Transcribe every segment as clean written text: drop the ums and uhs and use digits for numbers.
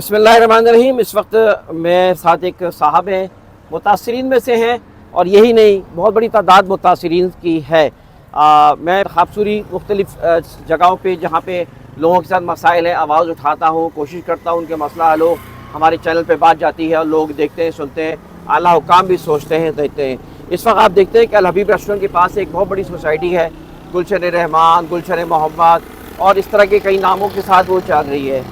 بسم اللہ الرحمن الرحیم۔ اس وقت میں ساتھ ایک صاحب ہیں، متاثرین میں سے ہیں، اور یہی نہیں بہت بڑی تعداد متاثرین کی ہے۔ میں خوابصوری مختلف جگہوں پہ جہاں پہ لوگوں کے ساتھ مسائل ہیں آواز اٹھاتا ہوں، کوشش کرتا ہوں ان کے مسئلہ حل ہو۔ ہمارے چینل پہ بات جاتی ہے اور لوگ دیکھتے ہیں، سنتے ہیں، اعلیٰ حکام بھی سوچتے ہیں، دیکھتے ہیں۔ اس وقت آپ دیکھتے ہیں کہ الحبیب ریسٹورنٹ کے پاس ایک بہت بڑی سوسائٹی ہے، گلشن رحمان، گلشن محمد اور اس طرح کے کئی ناموں کے ساتھ وہ چل رہی ہے۔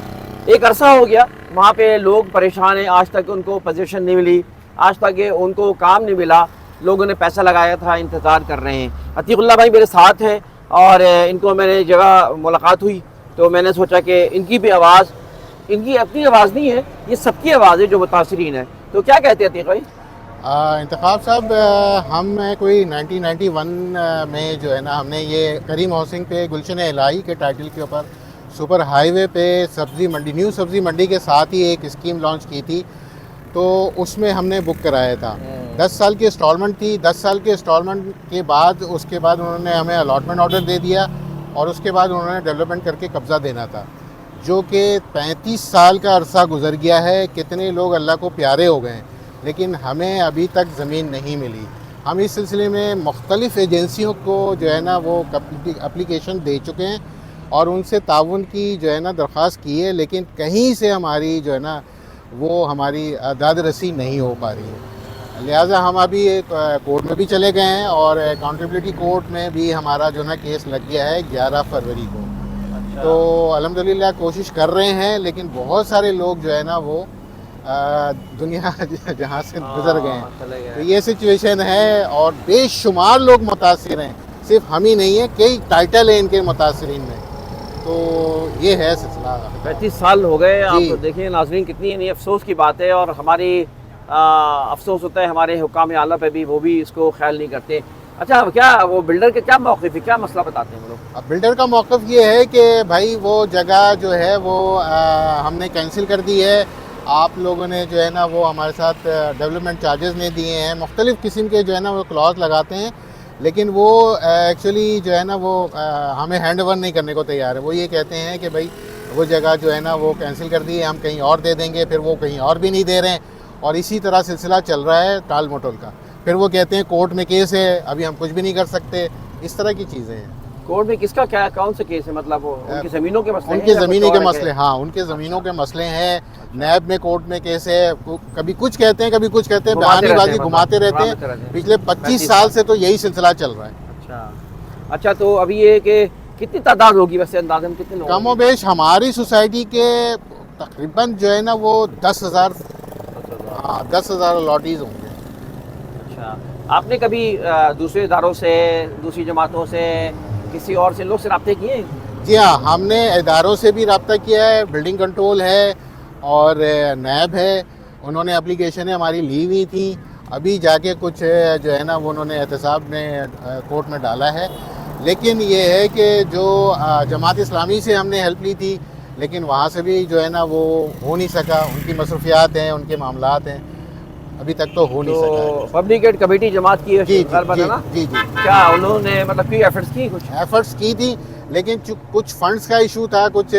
ایک عرصہ ہو گیا وہاں پہ لوگ پریشان ہیں، آج تک ان کو پوزیشن نہیں ملی، آج تک ان کو کام نہیں ملا۔ لوگوں نے پیسہ لگایا تھا، انتظار کر رہے ہیں۔ عتیق اللہ بھائی میرے ساتھ ہیں اور ان کو میں نے جگہ ملاقات ہوئی تو میں نے سوچا کہ ان کی بھی آواز، ان کی اپنی آواز نہیں ہے، یہ سب کی آواز ہے جو متاثرین ہے۔ تو کیا کہتے ہیں عتیق بھائی؟ انتخاب صاحب، ہم کوئی 1991 میں جو ہے نا ہم نے یہ کریم ہاؤسنگ پہ گلشن الہی کے ٹائٹل کے اوپر سپر ہائی وے پہ سبزی منڈی، نیو سبزی منڈی کے ساتھ ہی ایک اسکیم لانچ کی تھی، تو اس میں ہم نے بک کرایا تھا۔ 10 سال کی انسٹالمنٹ تھی۔ 10 سال کے انسٹالمنٹ کے بعد اس کے بعد انہوں نے ہمیں الاٹمنٹ آرڈر دے دیا اور اس کے بعد انہوں نے ڈیولپمنٹ کر کے قبضہ دینا تھا، جو کہ 35 سال کا عرصہ گزر گیا ہے۔ کتنے لوگ اللہ کو پیارے ہو گئے ہیں، لیکن ہمیں ابھی تک زمین نہیں ملی۔ ہم اس سلسلے میں مختلف ایجنسیوں کو جو ہے نا وہ اپلیکیشن دے چکے ہیں اور ان سے تعاون کی جو ہے نا درخواست کی ہے، لیکن کہیں سے ہماری جو ہے نا وہ ہماری داد رسی نہیں ہو پا رہی ہے۔ لہٰذا ہم ابھی کورٹ میں بھی چلے گئے ہیں اور اکاؤنٹیبلٹی کورٹ میں بھی ہمارا جو ہے نا کیس لگ گیا ہے 11 فروری کو۔ تو الحمدللہ کوشش کر رہے ہیں، لیکن بہت سارے لوگ جو ہے نا وہ دنیا جہاں سے گزر گئے ہیں۔ تو یہ سچویشن ہے اور بے شمار لوگ متاثر ہیں، صرف ہم ہی نہیں ہیں، کئی ٹائٹل ہیں ان کے متاثرین میں۔ تو یہ ہے سلسلہ۔ 35 سال ہو گئے۔ آپ دیکھیں ناظرین، کتنی یعنی افسوس کی بات ہے، اور ہماری افسوس ہوتا ہے ہمارے حکام اعلیٰ پہ بھی، وہ بھی اس کو خیال نہیں کرتے۔ اچھا، کیا وہ بلڈر کے کیا موقف ہے، کیا مسئلہ بتاتے ہیں وہ لوگ؟ اب بلڈر کا موقف یہ ہے کہ بھائی وہ جگہ جو ہے وہ ہم نے کینسل کر دی ہے۔ آپ لوگوں نے جو ہے نا وہ ہمارے ساتھ ڈیولپمنٹ چارجز نہیں دیے ہیں، مختلف قسم کے جو ہے نا وہ کلاز لگاتے ہیں، لیکن وہ ایکچولی جو ہے نا وہ ہمیں ہینڈ اوور نہیں کرنے کو تیار ہے۔ وہ یہ کہتے ہیں کہ بھائی وہ جگہ جو ہے نا وہ کینسل کر دی ہے، ہم کہیں اور دے دیں گے، پھر وہ کہیں اور بھی نہیں دے رہے ہیں، اور اسی طرح سلسلہ چل رہا ہے ٹال مٹول کا۔ پھر وہ کہتے ہیں کورٹ میں کیس ہے، ابھی ہم کچھ بھی نہیں کر سکتے۔ اس طرح کی چیزیں ہیں۔ کورٹ میں کس کا کیا، کون سے کیس ہے؟ مطلب ان کی زمینوں کے مسئلے ہیں؟ ان کی زمینوں کے مسئلے، ہاں ان کے زمینوں کے مسئلے ہیں۔ نیب میں کورٹ میں کیس ہے، کبھی کچھ کہتے ہیں کبھی کچھ کہتے ہیں، بیانی بازی گھماتے رہتے ہیں۔ پچھلے 25 سال سے تو یہی سلسلہ چل رہا ہے۔ اچھا، تو ابھی یہ کہ کتنی تعداد ہوگی ویسے اندازاً کتنے لوگ؟ کم و بیش ہماری سوسائٹی کے تقریباً جو ہے نا وہ 10,000 الاٹیز ہوں گے۔ اچھا، آپ نے کبھی دوسرے اداروں سے، دوسری جماعتوں سے، کسی اور سے لوگ سے رابطے کیے ہیں؟ جی ہاں، ہم نے اداروں سے بھی رابطہ کیا ہے، بلڈنگ کنٹرول ہے اور نیب ہے، انہوں نے اپلیکیشنیں ہماری لی ہوئی تھیں۔ ابھی جا کے کچھ جو ہے نا وہ انہوں نے احتساب نے کورٹ میں ڈالا ہے، لیکن یہ ہے کہ جو جماعت اسلامی سے ہم نے ہیلپ لی تھی، لیکن وہاں سے بھی جو ہے نا وہ ہو نہیں سکا، ان کی مصروفیات ہیں، ان کے معاملات ہیں، ابھی تک تو ہو نہیں سکا۔ تو پبلک ایڈ کمیٹی جماعت کی ہے؟ جی جی، کیا انہوں نے مطلب کوئی ایفرٹس کی تھی، لیکن کچھ فنڈز کا ایشو تھا، کچھ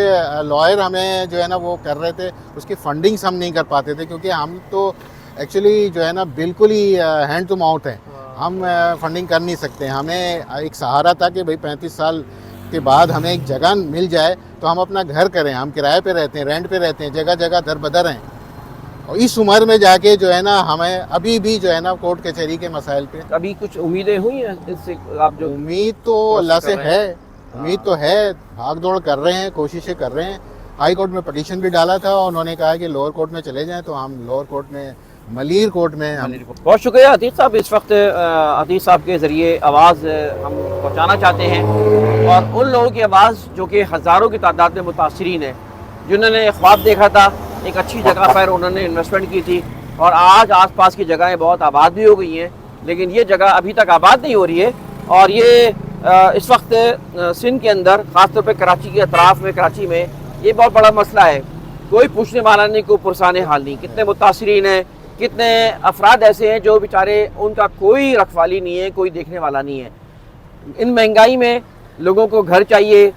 لائر ہمیں جو ہے نا وہ کر رہے تھے، اس کی فنڈنگز ہم نہیں کر پاتے تھے، کیونکہ ہم تو ایکچولی جو ہے نا بالکل ہی ہینڈ ٹو ماؤتھ ہیں، ہم فنڈنگ کر نہیں سکتے۔ ہمیں ایک سہارا تھا کہ بھئی 35 سال کے بعد ہمیں ایک جگہ مل جائے تو ہم اپنا گھر کریں۔ ہم کرائے پہ رہتے ہیں، رینٹ پہ رہتے ہیں، جگہ جگہ در بدر ہیں، اور اس عمر میں جا کے جو ہے نا ہمیں ابھی بھی جو ہے نا کورٹ کچہری کے مسائل پہ ابھی کچھ امیدیں ہوئی ہیں اس سے؟ آپ جو امید تو اللہ سے ہے، امید تو ہے، بھاگ دوڑ کر رہے ہیں، کوششیں کر رہے ہیں۔ ہائی کورٹ میں پٹیشن بھی ڈالا تھا، انہوں نے کہا کہ لوور کورٹ میں چلے جائیں، تو ہم لوور کورٹ میں، ملیر کورٹ میں بہت شکریہ عتیق صاحب۔ اس وقت عتیق صاحب کے ذریعے آواز ہم پہنچانا چاہتے ہیں، اور ان لوگوں کی آواز جو کہ ہزاروں کی تعداد میں متاثرین ہیں، جنہوں نے خواب دیکھا تھا ایک اچھی جگہ پر، انہوں نے انویسٹمنٹ کی تھی، اور آج آس پاس کی جگہیں بہت آباد بھی ہو گئی ہیں، لیکن یہ جگہ ابھی تک آباد نہیں ہو رہی ہے۔ اور یہ اس وقت سندھ کے اندر، خاص طور پہ کراچی کے اطراف میں، کراچی میں یہ بہت بڑا مسئلہ ہے۔ کوئی پوچھنے والا نہیں، کوئی پرسان حال نہیں۔ کتنے متاثرین ہیں، کتنے افراد ایسے ہیں جو بیچارے ان کا کوئی رکھوالی نہیں ہے، کوئی دیکھنے والا نہیں ہے۔ ان مہنگائی میں لوگوں کو گھر چاہیے،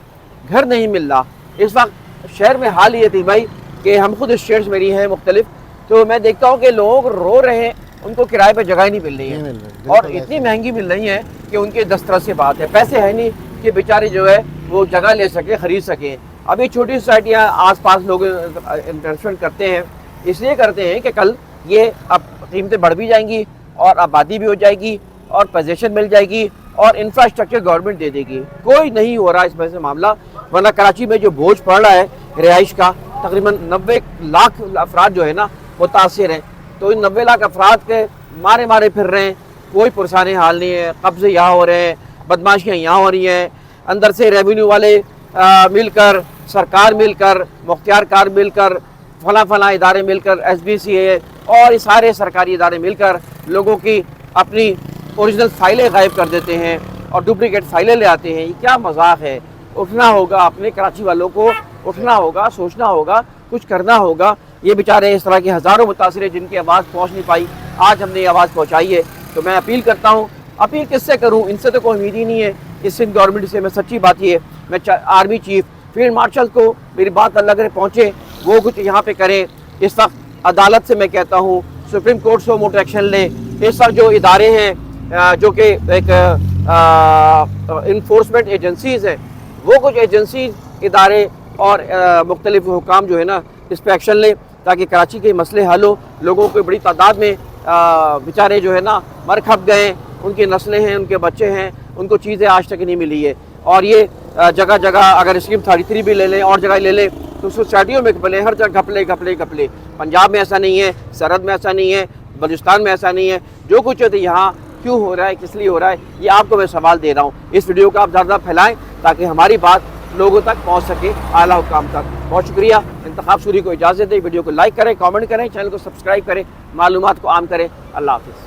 گھر نہیں مل رہا۔ اس وقت شہر میں حال یہ تھی بھائی کہ ہم خود اسٹیٹس میری ہیں مختلف، تو میں دیکھتا ہوں کہ لوگ رو رہے ہیں، ان کو کرائے پہ جگہ ہی نہیں مل رہی ہے، اور اتنی مہنگی مل رہی ہیں کہ ان کے دسترس سے بات ہے، پیسے ہے نہیں کہ بیچارے جو ہے وہ جگہ لے سکیں، خرید سکیں۔ ابھی چھوٹی سوسائٹیاں آس پاس لوگ انویسٹمنٹ کرتے ہیں، اس لیے کرتے ہیں کہ کل یہ اب قیمتیں بڑھ بھی جائیں گی اور آبادی بھی ہو جائے گی اور پوزیشن مل جائے گی اور انفراسٹرکچر گورنمنٹ دے دے گی۔ کوئی نہیں ہو رہا اس میں سے معاملہ، ورنہ کراچی میں جو بوجھ پڑ رہا ہے رہائش کا، تقریباً 90 لاکھ افراد جو ہے نا متاثر ہیں، تو ان 90 لاکھ افراد کے مارے پھر رہے ہیں، کوئی پرسان حال نہیں ہے، قبضے یہاں ہو رہے ہیں، بدماشیاں یہاں ہو رہی ہیں، اندر سے ریونیو والے مل کر، سرکار مل کر، مختار کار مل کر، فلاں ادارے مل کر، ایس بی سی اے اور یہ سارے سرکاری ادارے مل کر لوگوں کی اپنی اوریجنل فائلیں غائب کر دیتے ہیں اور ڈپلیکیٹ فائلیں لے آتے ہیں۔ یہ کیا مذاق ہے؟ اٹھنا ہوگا، اپنے کراچی والوں کو اٹھنا ہوگا، سوچنا ہوگا، کچھ کرنا ہوگا۔ یہ بیچارے اس طرح کے ہزاروں متاثر ہیں جن کی آواز پہنچ نہیں پائی، آج ہم نے یہ آواز پہنچائی ہے، تو میں اپیل کرتا ہوں۔ اپیل کس سے کروں؟ ان سے تو کوئی امید ہی نہیں ہے، اس سندھ گورنمنٹ سے۔ میں سچی بات یہ ہے، میں آرمی چیف، فیلڈ مارشل کو میری بات اللہ کرے پہنچے، وہ کچھ یہاں پہ کریں۔ اس وقت عدالت سے میں کہتا ہوں سپریم کورٹ سے موٹر ایکشن لیں۔ اس وقت جو ادارے ہیں جو کہ ایک انفورسمنٹ ایجنسیز ہیں، وہ کچھ ایجنسیز، ادارے اور مختلف حکام جو ہے نا اس پہ ایکشن لیں تاکہ کراچی کے مسئلے حل ہو۔ لوگوں کو بڑی تعداد میں بیچارے جو ہے نا مر کھپ گئے، ان کی نسلیں ہیں، ان کے بچے ہیں، ان کو چیزیں آج تک نہیں ملی ہے۔ اور یہ جگہ جگہ اگر اسکیم 33 بھی لے لیں اور جگہ لے لیں تو سوسائٹیوں میں گھپلے، ہر جگہ گھپلے۔ پنجاب میں ایسا نہیں ہے، سرحد میں ایسا نہیں ہے، بلوچستان میں ایسا نہیں ہے۔ جو کچھ ہے یہاں کیوں ہو رہا ہے، کس لیے ہو رہا ہے، یہ آپ کو میں سوال دے رہا ہوں۔ اس ویڈیو کو آپ زیادہ پھیلائیں تاکہ ہماری بات لوگوں تک پہنچ سکے، اعلیٰ حکام تک۔ بہت شکریہ۔ انتخاب سوری کو اجازت دیں، ویڈیو کو لائک کریں، کامنٹ کریں، چینل کو سبسکرائب کریں، معلومات کو عام کریں۔ اللہ حافظ۔